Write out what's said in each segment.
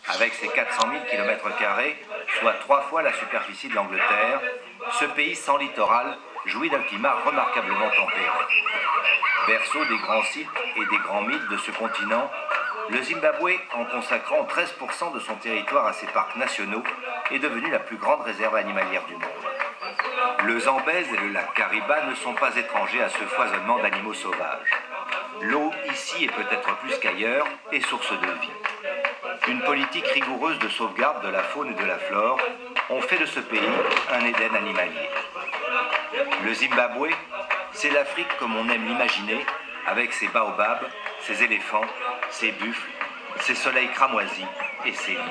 Avec ses 400 000 km², soit 3 fois la superficie de l'Angleterre, ce pays sans littoral jouit d'un climat remarquablement tempéré. Berceau des grands sites et des grands mythes de ce continent, le Zimbabwe, en consacrant 13% de son territoire à ses parcs nationaux, est devenu la plus grande réserve animalière du monde. Le Zambèze et le lac Kariba ne sont pas étrangers à ce foisonnement d'animaux sauvages. L'eau, ici et peut-être plus qu'ailleurs, est source de vie. Une politique rigoureuse de sauvegarde de la faune et de la flore ont fait de ce pays un Éden animalier. Le Zimbabwe, c'est l'Afrique comme on aime l'imaginer, avec ses baobabs, ses éléphants, ses buffles, ses soleils cramoisis et ses lions.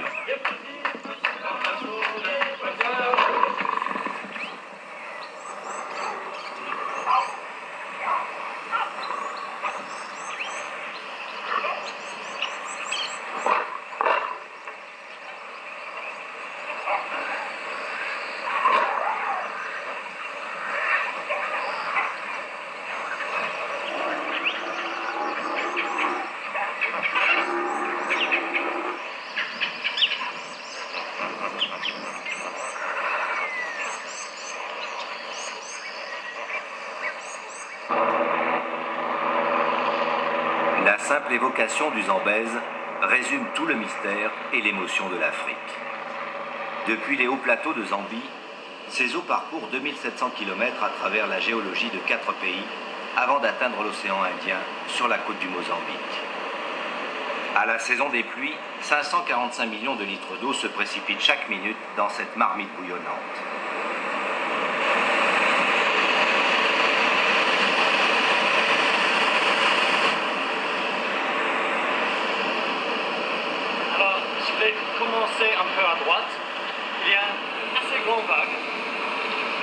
La simple évocation du Zambèze résume tout le mystère et l'émotion de l'Afrique. Depuis les hauts plateaux de Zambie, ces eaux parcourent 2700 km à travers la géologie de 4 pays avant d'atteindre l'océan Indien sur la côte du Mozambique. À la saison des pluies, 545 millions de litres d'eau se précipitent chaque minute dans cette marmite bouillonnante. Je vais commencer un peu à droite. Il y a une assez grande vague.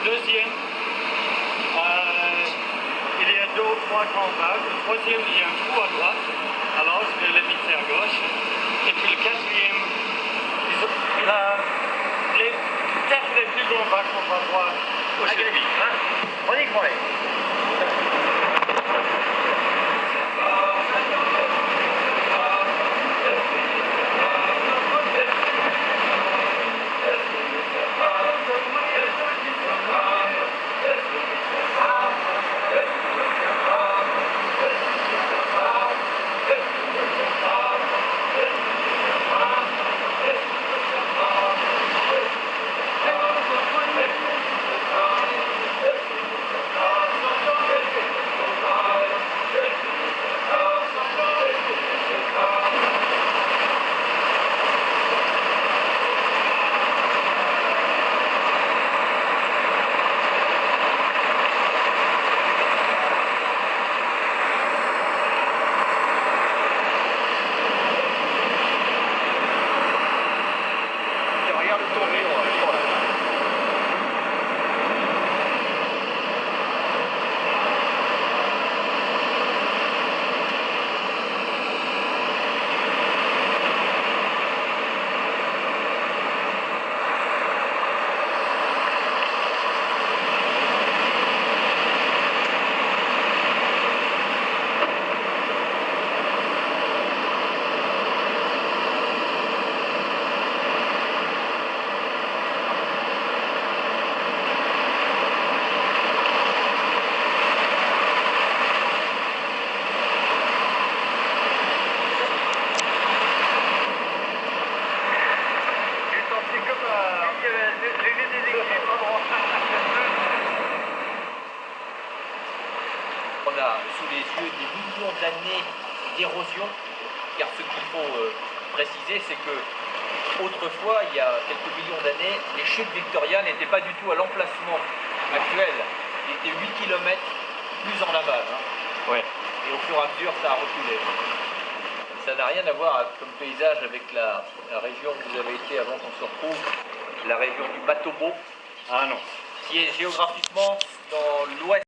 Deuxième, il y a 2 ou 3 grandes vagues. Le troisième, il y a un trou à droite. Alors, je vais l'éviter à gauche. Et puis le quatrième, peut-être les plus grandes vagues qu'on va voir aujourd'hui. On y croit. On a sous les yeux des millions d'années d'érosion, car ce qu'il faut préciser, c'est que autrefois, il y a quelques millions d'années, les chutes victoriales n'étaient pas du tout à l'emplacement actuel. Il était 8 km plus en aval. Ouais. Et au fur et à mesure, ça a reculé. Ça n'a rien à voir comme paysage avec la région où vous avez été avant qu'on se retrouve, la région du Matobo. Ah non. Qui est géographiquement dans l'ouest.